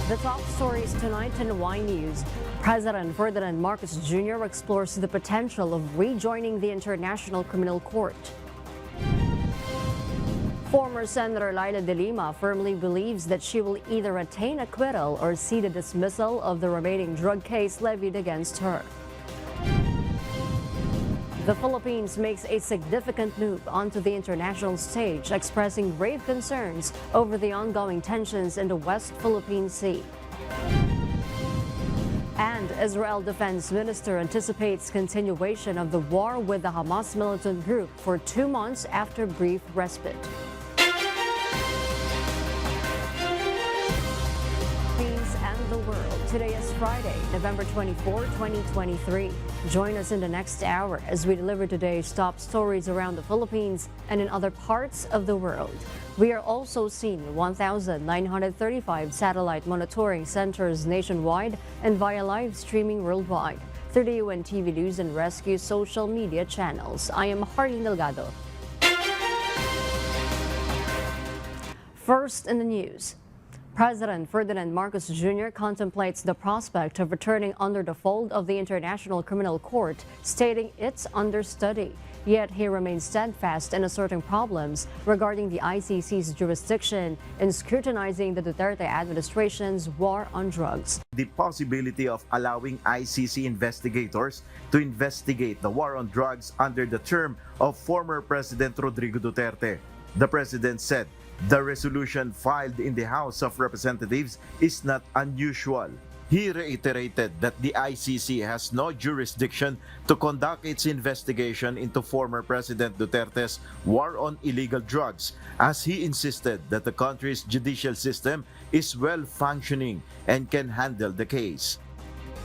The top stories tonight in Y News. President Ferdinand Marcos Jr. explores the potential of rejoining the International Criminal Court. Former Senator Leila de Lima firmly believes that she will either attain acquittal or see the dismissal of the remaining drug case levied against her. The Philippines makes a significant move onto the international stage, expressing grave concerns over the ongoing tensions in the West Philippine Sea. And Israel Defense Minister anticipates continuation of the war with the Hamas militant group for 2 months after brief respite. The world. Today is Friday, November 24, 2023. Join us in the next hour as we deliver today's top stories around the Philippines and in other parts of the world. We are also seen in 1,935 satellite monitoring centers nationwide and via live streaming worldwide through the UNTV News and Rescue social media channels. I am Harleen Delgado. First in the news. President Ferdinand Marcos Jr. contemplates the prospect of returning under the fold of the International Criminal Court, stating it's under study. Yet he remains steadfast in asserting problems regarding the ICC's jurisdiction in scrutinizing the Duterte administration's war on drugs. The possibility of allowing ICC investigators to investigate the war on drugs under the term of former President Rodrigo Duterte. The president said the resolution filed in the House of Representatives is not unusual. He reiterated that the ICC has no jurisdiction to conduct its investigation into former President Duterte's war on illegal drugs, as he insisted that the country's judicial system is well functioning and can handle the case.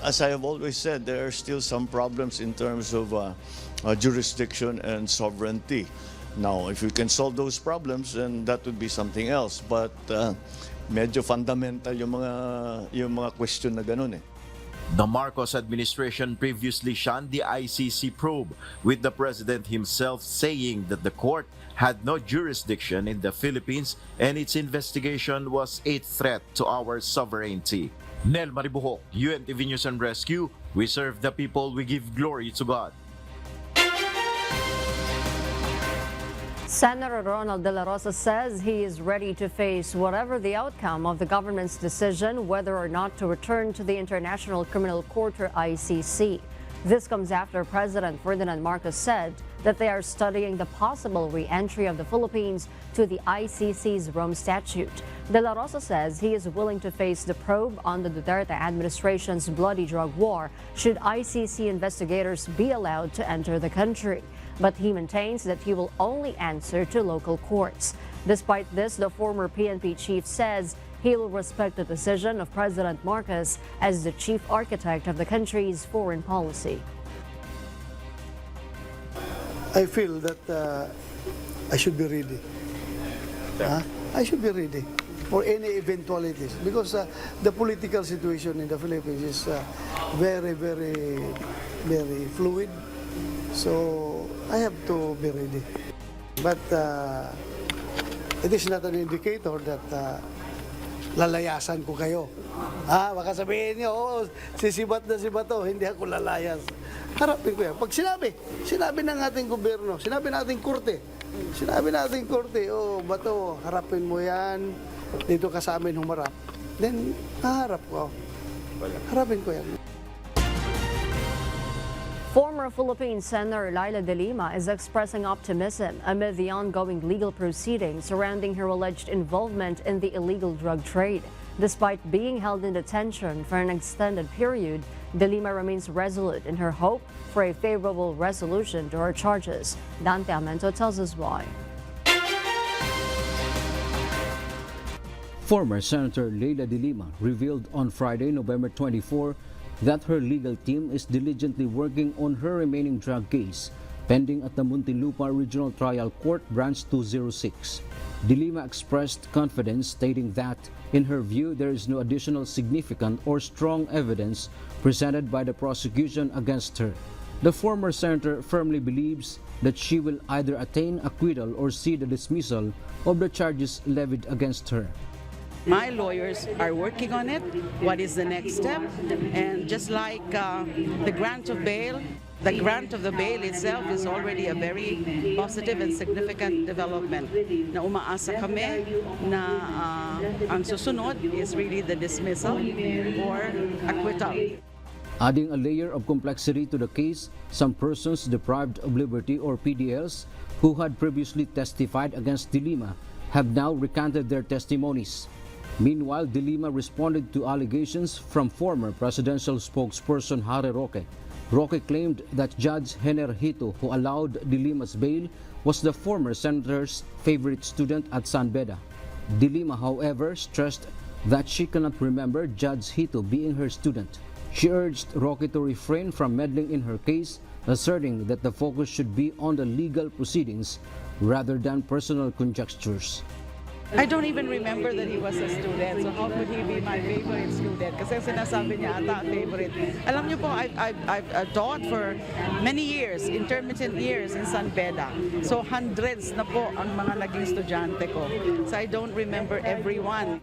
As I have always said, there are still some problems in terms of jurisdiction and sovereignty. Now, if we can solve those problems, then that would be something else. But medyo fundamental yung mga question na ganun eh. The Marcos administration previously shunned the ICC probe, with the president himself saying that the court had no jurisdiction in the Philippines and its investigation was a threat to our sovereignty. Nel Maribuhok, UNTV News and Rescue. We serve the people, we give glory to God. Senator Ronald Dela Rosa says he is ready to face whatever the outcome of the government's decision whether or not to return to the International Criminal Court or ICC. This comes after President Ferdinand Marcos said that they are studying the possible re-entry of the Philippines to the ICC's Rome Statute. Dela Rosa says he is willing to face the probe on the Duterte administration's bloody drug war should ICC investigators be allowed to enter the country. But he maintains that he will only answer to local courts. Despite this, the former PNP chief says he will respect the decision of President Marcos as the chief architect of the country's foreign policy. I feel that I should be ready. I should be ready for any eventualities because the political situation in the Philippines is very, very, very fluid. So I have to be ready. But it is not an indicator that lalayasan ko kayo. Baka sabihin niyo, sisibat na si Bato, hindi ako lalayas. Harapin ko yan. Pag sinabi ng ating gobyerno, sinabi ng ating korte, Bato, harapin mo yan, dito ka sa amin humarap. Then, haharap ko. Harapin ko yan. Former Philippine Senator Leila de Lima is expressing optimism amid the ongoing legal proceedings surrounding her alleged involvement in the illegal drug trade. Despite being held in detention for an extended period, de Lima remains resolute in her hope for a favorable resolution to her charges. Dante Amento tells us why. Former Senator Leila de Lima revealed on Friday, November 24, that her legal team is diligently working on her remaining drug case pending at the Muntinlupa Regional Trial Court Branch 206. De Lima expressed confidence, stating that, in her view, there is no additional significant or strong evidence presented by the prosecution against her. The former senator firmly believes that she will either attain acquittal or see the dismissal of the charges levied against her. My lawyers are working on it. What is the next step? And just like the grant of bail, the grant of the bail itself is already a very positive and significant development. Na umaasa kami na ang susunod is really the dismissal or acquittal. Adding a layer of complexity to the case, some persons deprived of liberty or PDLs who had previously testified against De Lima have now recanted their testimonies. Meanwhile, De Lima responded to allegations from former presidential spokesperson Harry Roque. Roque claimed that Judge Henerhito, who allowed De Lima's bail, was the former senator's favorite student at San Beda. De Lima, however, stressed that she cannot remember Judge Hito being her student. She urged Roque to refrain from meddling in her case, asserting that the focus should be on the legal proceedings rather than personal conjectures. I don't even remember that he was a student, so how could he be my favorite student? Kasi sinasabi niya ata favorite. Alam niyo po, I've taught for many years, intermittent years in San Beda. So hundreds na po ang mga naging estudyante ko. So I don't remember everyone.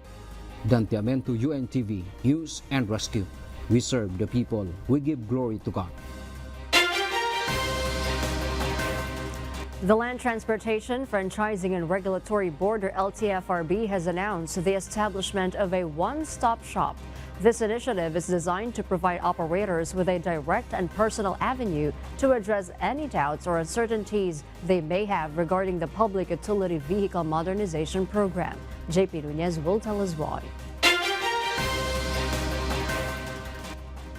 Dante Amento, UNTV, News and Rescue. We serve the people. We give glory to God. The Land Transportation, Franchising and Regulatory Board, or LTFRB, has announced the establishment of a one-stop shop. This initiative is designed to provide operators with a direct and personal avenue to address any doubts or uncertainties they may have regarding the Public Utility Vehicle Modernization Program. JP Nunez will tell us why.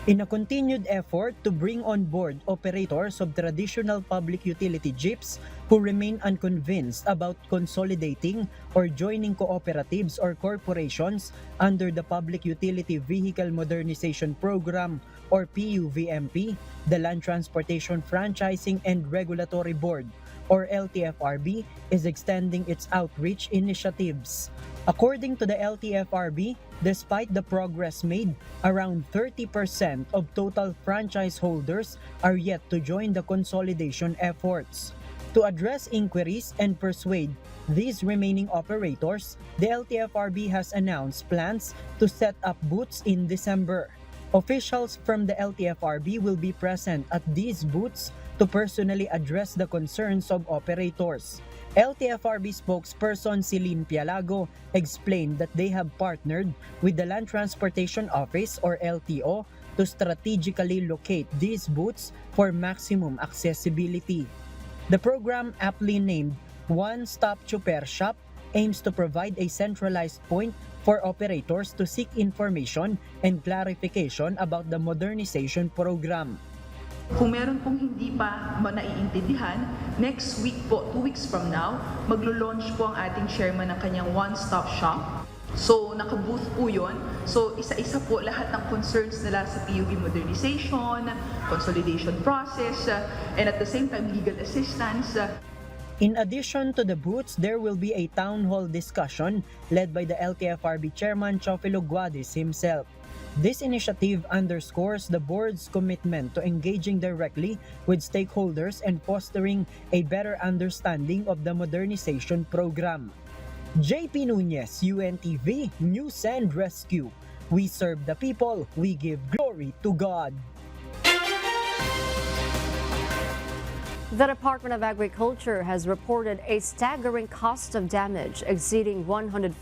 In a continued effort to bring on board operators of traditional public utility jeeps who remain unconvinced about consolidating or joining cooperatives or corporations under the Public Utility Vehicle Modernization Program or PUVMP, the Land Transportation Franchising and Regulatory Board or LTFRB is extending its outreach initiatives. According to the LTFRB, despite the progress made, around 30% of total franchise holders are yet to join the consolidation efforts. To address inquiries and persuade these remaining operators, the LTFRB has announced plans to set up booths in December. Officials from the LTFRB will be present at these booths to personally address the concerns of operators. LTFRB spokesperson Celine Pialago explained that they have partnered with the Land Transportation Office or LTO to strategically locate these booths for maximum accessibility. The program, aptly named OneStop Super Shop, aims to provide a centralized point for operators to seek information and clarification about the modernization program. Kung meron pong hindi pa naiintindihan, next week po, 2 weeks from now, maglo-launch po ang ating chairman ng kanyang one-stop shop. So, naka-booth po yun. So, isa-isa po lahat ng concerns nila sa PUV modernization, consolidation process, and at the same time, legal assistance. In addition to the booths, there will be a town hall discussion led by the LTFRB chairman Chofilo Guadis himself. This initiative underscores the board's commitment to engaging directly with stakeholders and fostering a better understanding of the modernization program. JP Nunez, UNTV, News and Rescue. We serve the people, we give glory to God. The Department of Agriculture has reported a staggering cost of damage exceeding 147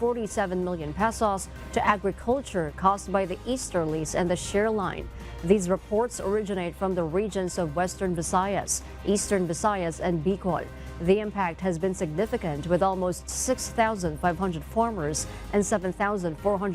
million pesos to agriculture caused by the easterlies and the shear line. These reports originate from the regions of Western Visayas, Eastern Visayas, and Bicol. The impact has been significant, with almost 6,500 farmers and 7,400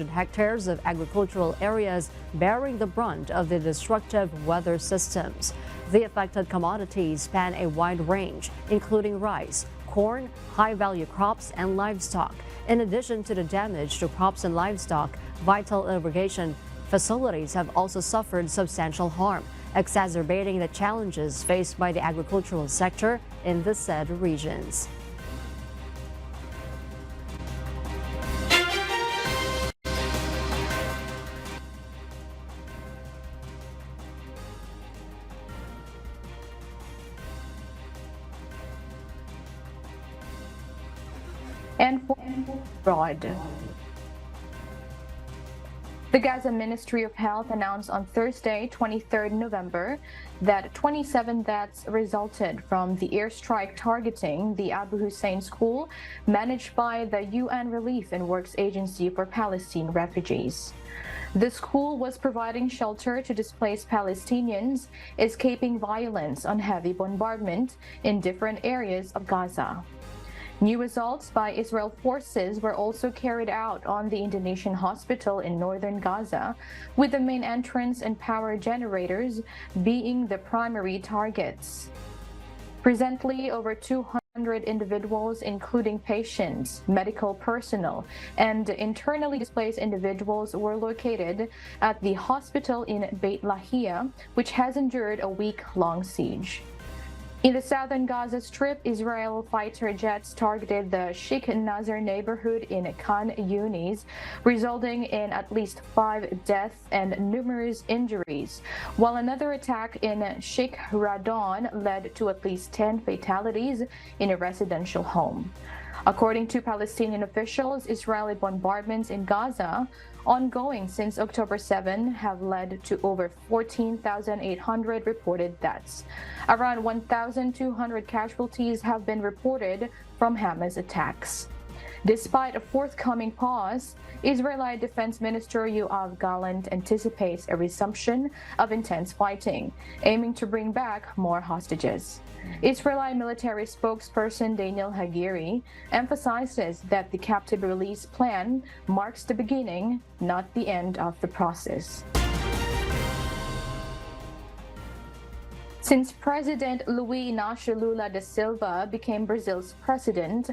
hectares of agricultural areas bearing the brunt of the destructive weather systems. The affected commodities span a wide range, including rice, corn, high-value crops, and livestock. In addition to the damage to crops and livestock, vital irrigation facilities have also suffered substantial harm, exacerbating the challenges faced by the agricultural sector in the said regions. And for abroad. The Gaza Ministry of Health announced on Thursday, 23rd November, that 27 deaths resulted from the airstrike targeting the Abu Hussein school managed by the UN Relief and Works Agency for Palestine refugees. The school was providing shelter to displaced Palestinians escaping violence on heavy bombardment in different areas of Gaza. New assaults by Israel forces were also carried out on the Indonesian hospital in northern Gaza, with the main entrance and power generators being the primary targets. Presently, over 200 individuals, including patients, medical personnel, and internally displaced individuals, were located at the hospital in Beit Lahia, which has endured a week-long siege. In the southern Gaza Strip, Israel fighter jets targeted the Sheikh Nazar neighborhood in Khan Yunis, resulting in at least 5 deaths and numerous injuries, while another attack in Sheikh Radon led to at least 10 fatalities in a residential home. According to Palestinian officials, Israeli bombardments in Gaza, ongoing since October 7, have led to over 14,800 reported deaths. Around 1,200 casualties have been reported from Hamas attacks. Despite a forthcoming pause, Israeli Defense Minister Yoav Gallant anticipates a resumption of intense fighting, aiming to bring back more hostages. Israeli military spokesperson Daniel Hagiri emphasizes that the captive release plan marks the beginning, not the end of the process. Since President Luiz Inácio Lula da Silva became Brazil's president,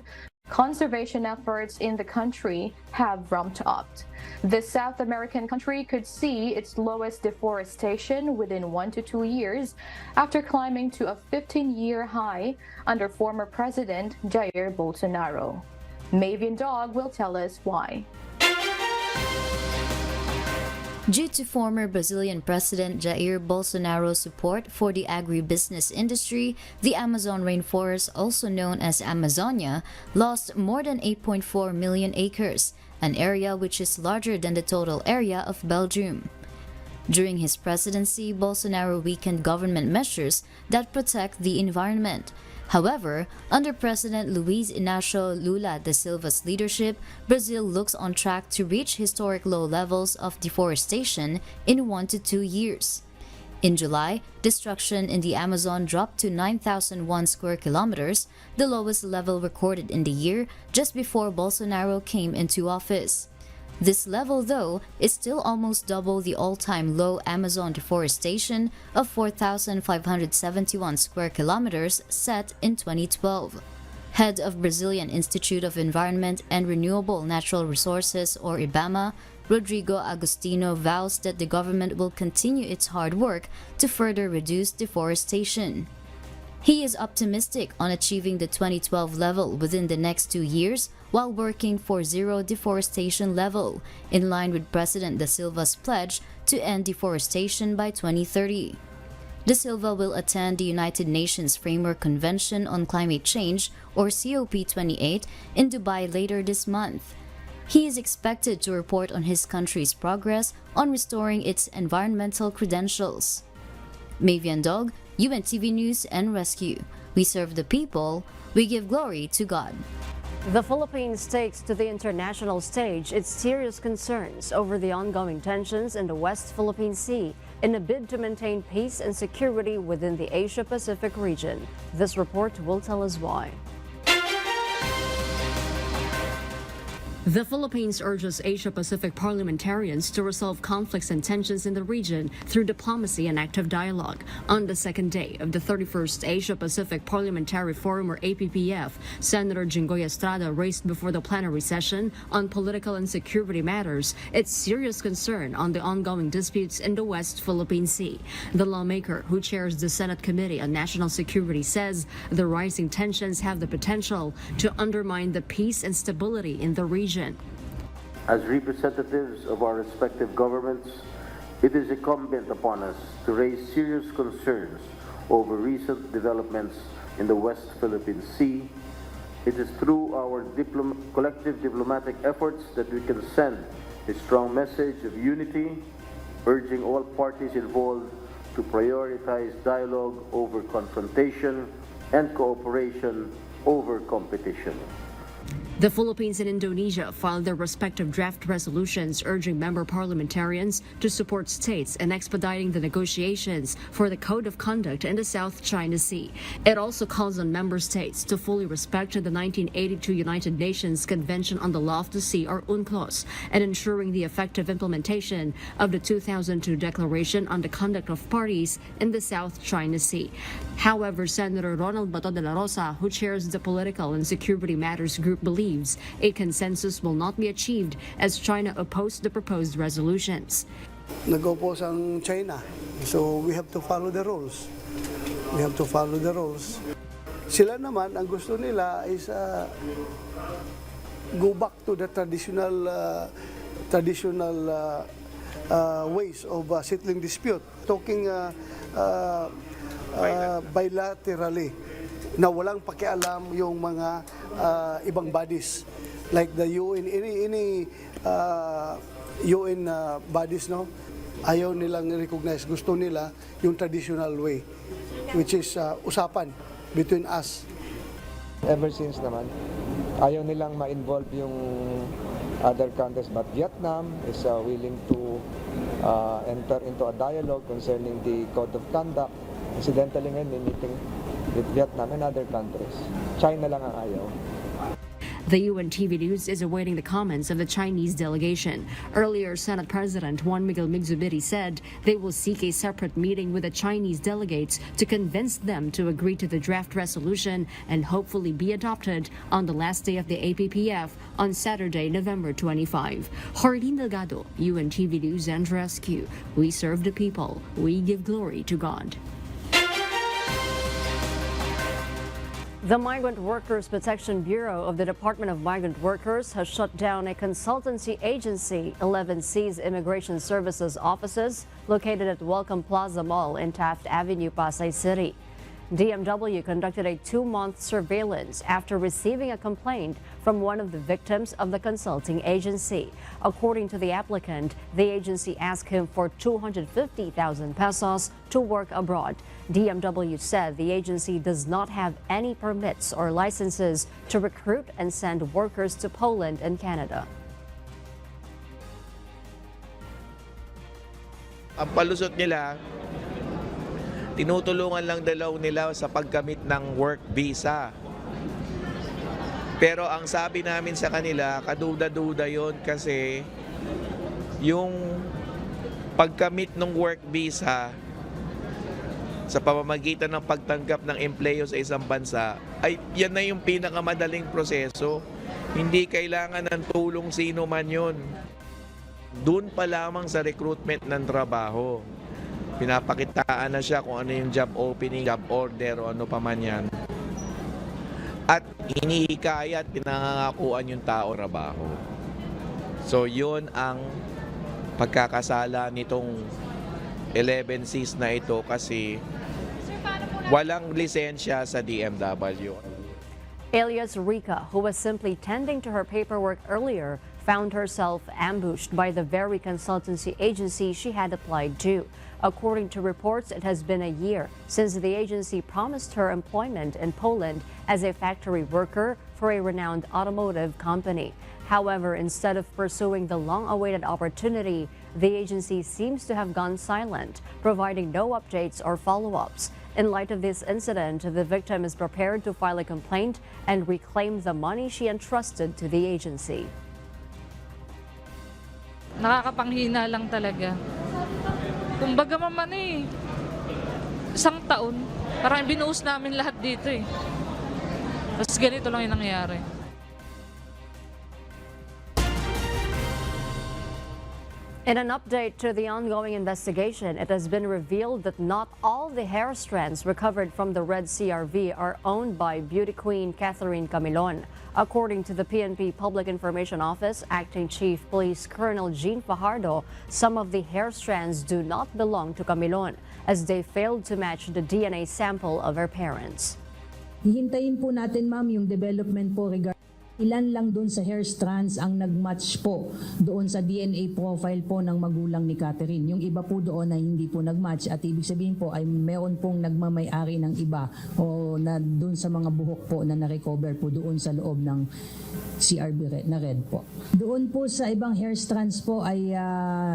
conservation efforts in the country have ramped up. The South American country could see its lowest deforestation within 1 to 2 years after climbing to a 15-year high under former President Jair Bolsonaro. Mavian Dog will tell us why. Due to former Brazilian President Jair Bolsonaro's support for the agribusiness industry, the Amazon rainforest, also known as Amazonia, lost more than 8.4 million acres, an area which is larger than the total area of Belgium. During his presidency, Bolsonaro weakened government measures that protect the environment. However, under President Luiz Inácio Lula da Silva's leadership, Brazil looks on track to reach historic low levels of deforestation in 1 to 2 years. In July, destruction in the Amazon dropped to 9,001 square kilometers, the lowest level recorded in the year just before Bolsonaro came into office. This level, though, is still almost double the all-time low Amazon deforestation of 4,571 square kilometers set in 2012. Head of Brazilian Institute of Environment and Renewable Natural Resources, or IBAMA, Rodrigo Agostinho vows that the government will continue its hard work to further reduce deforestation. He is optimistic on achieving the 2012 level within the next 2 years while working for zero deforestation level, in line with President Da Silva's pledge to end deforestation by 2030. Da Silva will attend the United Nations Framework Convention on Climate Change, or COP28, in Dubai later this month. He is expected to report on his country's progress on restoring its environmental credentials. Mavian Dog, UNTV News and Rescue. We serve the people, we give glory to God. The Philippines takes to the international stage its serious concerns over the ongoing tensions in the West Philippine Sea in a bid to maintain peace and security within the Asia-Pacific region. This report will tell us why. The Philippines urges Asia-Pacific parliamentarians to resolve conflicts and tensions in the region through diplomacy and active dialogue. On the second day of the 31st Asia-Pacific Parliamentary Forum, or APPF, Senator Jinggoy Estrada raised before the plenary session on political and security matters its serious concern on the ongoing disputes in the West Philippine Sea. The lawmaker, who chairs the Senate Committee on National Security, says the rising tensions have the potential to undermine the peace and stability in the region. As representatives of our respective governments, it is incumbent upon us to raise serious concerns over recent developments in the West Philippine Sea. It is through our collective diplomatic efforts that we can send a strong message of unity, urging all parties involved to prioritize dialogue over confrontation and cooperation over competition. The Philippines and Indonesia filed their respective draft resolutions urging member parliamentarians to support states in expediting the negotiations for the Code of Conduct in the South China Sea. It also calls on member states to fully respect the 1982 United Nations Convention on the Law of the Sea, or UNCLOS, and ensuring the effective implementation of the 2002 Declaration on the Conduct of Parties in the South China Sea. However, Senator Ronald Dela Rosa, who chairs the Political and Security Matters Group, believes a consensus will not be achieved as China opposed the proposed resolutions. Nag-oppose ang China, so we have to follow the rules. We have to follow the rules. Sila naman, ang gusto nila is go back to the traditional ways of settling dispute, talking bilaterally, na walang pakialam yung mga ibang bodies like the UN, any UN bodies, no, ayaw nilang recognize. Gusto nila yung traditional way, which is usapan between us. Ever since naman, ayaw nilang ma-involve yung other countries, but Vietnam is willing to enter into a dialogue concerning the Code of Conduct. Incidentally ngayon, may meeting with Vietnam and other countries. China lang ang ayaw. The UNTV News is awaiting the comments of the Chinese delegation. Earlier, Senate President Juan Miguel Migzubiri said they will seek a separate meeting with the Chinese delegates to convince them to agree to the draft resolution and hopefully be adopted on the last day of the APPF on Saturday, November 25. Jardín Delgado, UNTV News and Rescue. We serve the people. We give glory to God. The Migrant Workers Protection Bureau of the Department of Migrant Workers has shut down a consultancy agency, 11C's Immigration Services offices, located at Welcome Plaza Mall in Taft Avenue, Pasay City. DMW conducted a 2-month surveillance after receiving a complaint from one of the victims of the consulting agency. According to the applicant, the agency asked him for 250,000 pesos to work abroad. DMW said the agency does not have any permits or licenses to recruit and send workers to Poland and Canada. Ang palusot nila, tinutulungan lang dalaw nila sa pagkamit ng work visa. Pero ang sabi namin sa kanila, kaduda-duda yon kasi yung pagkamit ng work visa sa pamamagitan ng pagtanggap ng empleyo sa isang bansa, ay yan na yung pinakamadaling proseso. Hindi kailangan ng tulong sino man yun. Doon pa lamang sa recruitment ng trabaho. Pinapakitaan na siya kung ano yung job opening, job order o ano pa man yan. At hinihikaya at pinangangakuan yung tao trabaho. So yun ang pagkakasala nitong 11Cs na ito kasi walang lisensya sa DMW. Alias Rica, who was simply tending to her paperwork earlier, found herself ambushed by the very consultancy agency she had applied to. According to reports, it has been a year since the agency promised her employment in Poland as a factory worker for a renowned automotive company. However, instead of pursuing the long-awaited opportunity, the agency seems to have gone silent, providing no updates or follow-ups. In light of this incident, the victim is prepared to file a complaint and reclaim the money she entrusted to the agency. Nakakapanghina lang talaga. Kumbaga maman isang taon, parang binuhos namin lahat dito eh. Tapos ganito lang yung nangyayari. In an update to the ongoing investigation, it has been revealed that not all the hair strands recovered from the red CRV are owned by beauty queen Catherine Camilon. According to the PNP Public Information Office, Acting Chief Police Colonel Jean Fajardo, some of the hair strands do not belong to Camilon as they failed to match the DNA sample of her parents. Hihintayin po natin, ma'am, yung development po regarding Ilan lang doon sa hair strands ang nagmatch po doon sa DNA profile po ng magulang ni Catherine. Yung iba po doon ay hindi po nagmatch at ibig sabihin po ay meron pong nagmamay-ari ng iba o na doon sa mga buhok po na na-recover po doon sa loob ng CRB na red po. Doon po sa ibang hair strands po ay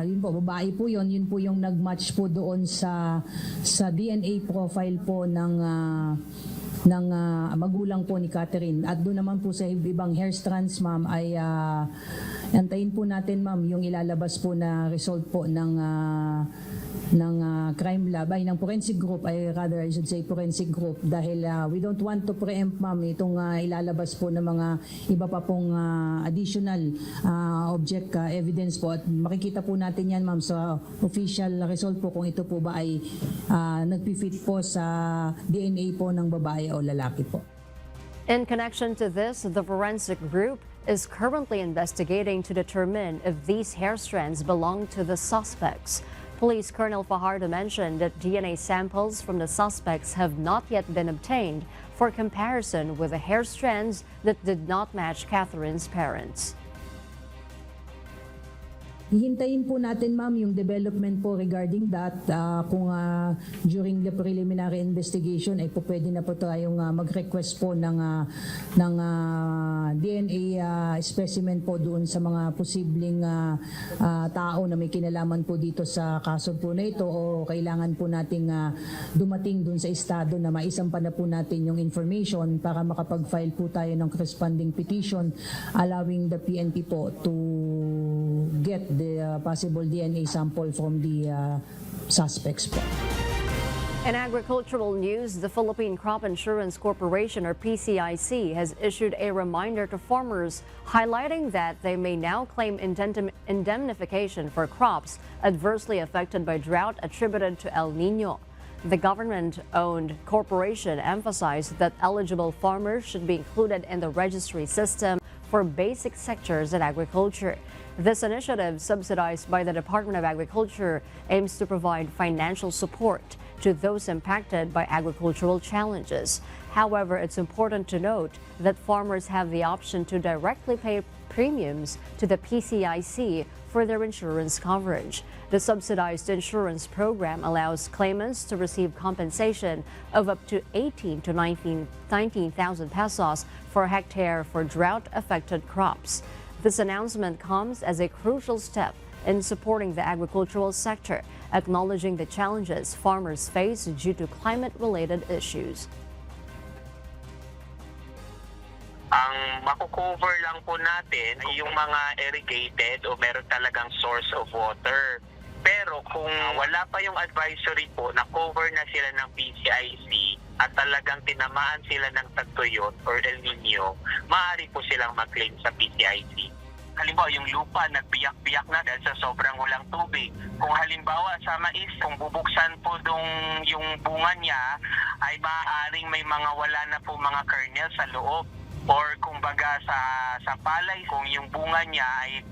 yun po, babae po yun po yung nagmatch po doon sa DNA profile po ng magulang po ni Catherine. At doon naman po sa ibang hair strands, ma'am, ay antayin po natin, ma'am, yung ilalabas po na result po ng crime lab, ay ng forensic group, ay rather I should say forensic group, dahil we don't want to preempt, ma'am, itong ilalabas po ng mga iba pa pong additional object evidence po, at makikita po natin yan, ma'am, sa official result po kung ito po ba ay nagpifit po sa DNA po ng babae o lalaki po. In connection to this, the forensic group is currently investigating to determine if these hair strands belong to the suspects. Police Colonel Fajardo mentioned that DNA samples from the suspects have not yet been obtained for comparison with the hair strands that did not match Catherine's parents. Hihintayin po natin, ma'am, yung development po regarding that. Kung during the preliminary investigation ay po pwede na po tayong mag-request po ng DNA specimen po doon sa mga posibleng tao na may kinalaman po dito sa kaso po na ito, o kailangan po nating dumating doon sa estado na maisampa na po natin yung information para makapag-file po tayo ng corresponding petition allowing the PNP po to get the possible DNA sample from the suspects po. In agricultural news, the Philippine Crop Insurance Corporation, or PCIC, has issued a reminder to farmers highlighting that they may now claim indemnification for crops adversely affected by drought attributed to El Nino. The government-owned corporation emphasized that eligible farmers should be included in the registry system for basic sectors in agriculture. This initiative, subsidized by the Department of Agriculture, aims to provide financial support to those impacted by agricultural challenges. However, it's important to note that farmers have the option to directly pay premiums to the PCIC for their insurance coverage. The subsidized insurance program allows claimants to receive compensation of up to 18 to 19,000 pesos per hectare for drought-affected crops. This announcement comes as a crucial step in supporting the agricultural sector, acknowledging the challenges farmers face due to climate-related issues. Ang makukover lang po natin ay yung mga irrigated o meron talagang source of water. Pero kung wala pa yung advisory po, na-cover na sila ng PCIC at talagang tinamaan sila ng tagtuyot or El Nino, maaari po silang mag-claim sa PCIC. Halimbawa, yung lupa nagbiyak-biyak na dahil sa sobrang walang tubig. Kung halimbawa sa mais, kung bubuksan po yung bunga niya, ay maaaring may mga wala na po mga kernel sa loob. Or kumbaga sa palay, kung yung bunga niya ay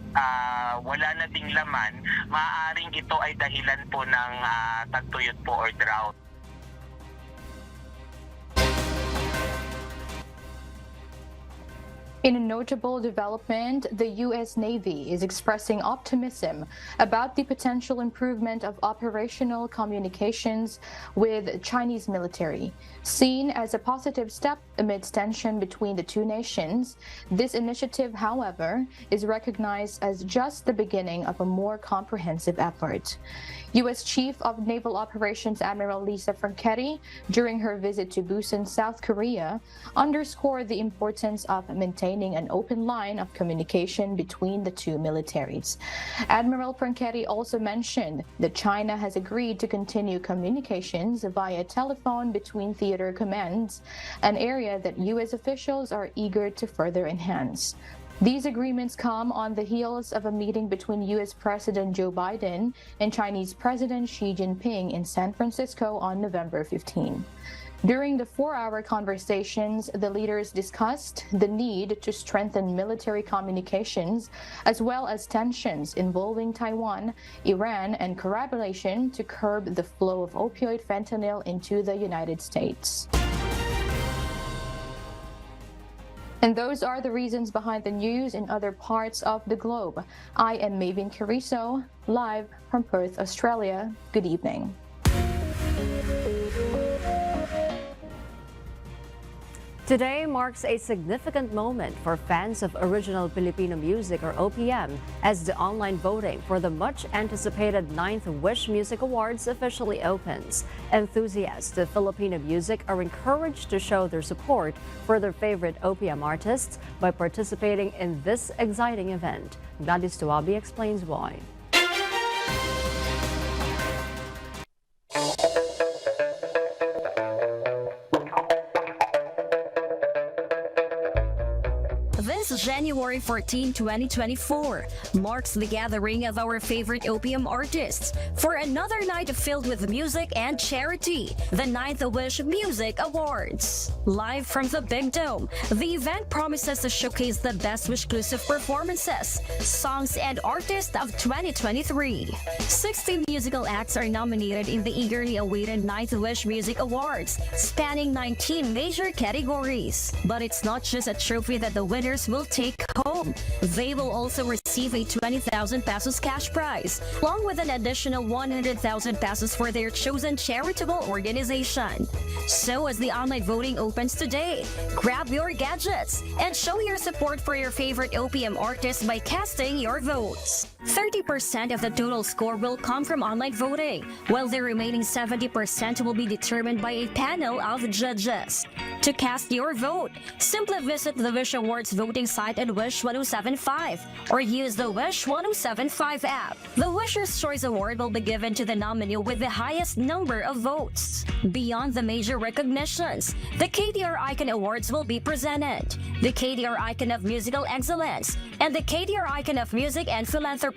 wala na ding laman, maaaring ito ay dahilan po ng tagtuyot po or drought. In a notable development, the U.S. Navy is expressing optimism about the potential improvement of operational communications with Chinese military. Seen as a positive step amidst tension between the two nations, this initiative, however, is recognized as just the beginning of a more comprehensive effort. U.S. Chief of Naval Operations Admiral Lisa Franchetti, during her visit to Busan, South Korea, underscored the importance of maintaining an open line of communication between the two militaries. Admiral Franchetti also mentioned that China has agreed to continue communications via telephone between theater commands, an area that U.S. officials are eager to further enhance. These agreements come on the heels of a meeting between U.S. President Joe Biden and Chinese President Xi Jinping in San Francisco on November 15. During the 4-hour conversations, the leaders discussed the need to strengthen military communications, as well as tensions involving Taiwan, Iran, and collaboration to curb the flow of opioid fentanyl into the United States. And those are the reasons behind the news in other parts of the globe. I am Maven Carrizo, live from Perth, Australia. Good evening. Today marks a significant moment for fans of original Filipino music, or OPM, as the online voting for the much-anticipated 9th Wish Music Awards officially opens. Enthusiasts of Filipino music are encouraged to show their support for their favorite OPM artists by participating in this exciting event. Gladys Tuabi explains why. This January 14, 2024 marks the gathering of our favorite OPM artists for another night filled with music and charity, the 9th Wish Music Awards. Live from the Big Dome, the event promises to showcase the best Wish-exclusive performances, songs, and artists of 2023. 60 musical acts are nominated in the eagerly awaited 9th Wish Music Awards, spanning 19 major categories. But it's not just a trophy that the winners will take home. They will also receive a 20,000 pesos cash prize, along with an additional 100,000 pesos for their chosen charitable organization. So as the online voting opens today, grab your gadgets and show your support for your favorite OPM artist by casting your votes. 30% of the total score will come from online voting, while the remaining 70% will be determined by a panel of judges. To cast your vote, simply visit the Wish Awards voting site at Wish 1075 or use the Wish 1075 app. The Wisher's Choice Award will be given to the nominee with the highest number of votes. Beyond the major recognitions, the KTR Icon Awards will be presented, the KTR Icon of Musical Excellence, and the KTR Icon of Music and Philanthropy.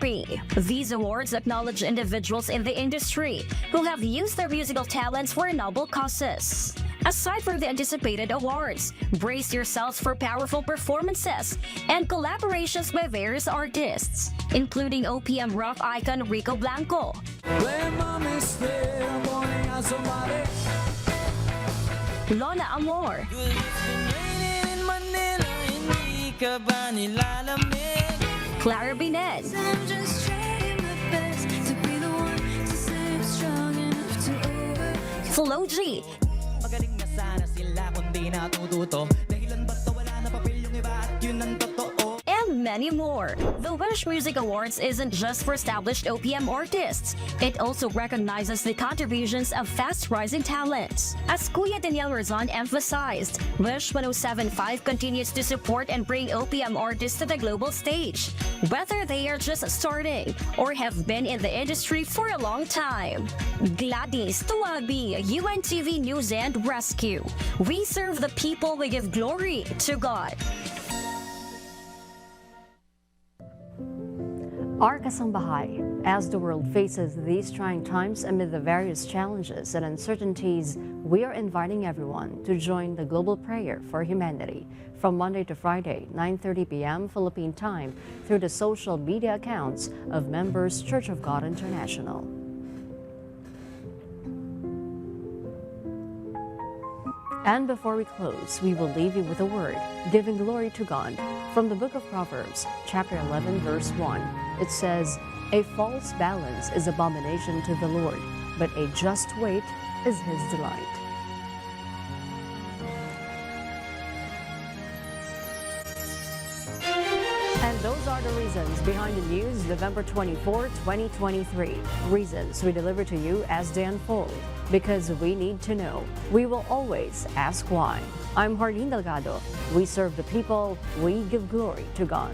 These awards acknowledge individuals in the industry who have used their musical talents for noble causes. Aside from the anticipated awards, brace yourselves for powerful performances and collaborations by various artists, including OPM rock icon Rico Blanco, Lola Amor, Clara Binet, Flo G, and many more. The Wish Music Awards isn't just for established OPM artists. It also recognizes the contributions of fast-rising talents. As Kuya Daniel Razon emphasized, Wish 1075 continues to support and bring OPM artists to the global stage, whether they are just starting or have been in the industry for a long time. Gladys Tuabi, UNTV News and Rescue. We serve the people, we give glory to God. Our kasambahay, as the world faces these trying times amid the various challenges and uncertainties, we are inviting everyone to join the global prayer for humanity from Monday to Friday, 9:30 p.m. Philippine time through the social media accounts of members Church of God International. And before we close, we will leave you with a word, giving glory to God. From the book of Proverbs, chapter 11, verse 1, it says, "A false balance is abomination to the Lord, but a just weight is His delight." And those are the reasons behind the news, November 24, 2023. Reasons we deliver to you as they unfold. Because we need to know. We will always ask why. I'm Ferdinand. We serve the people. We give glory to God.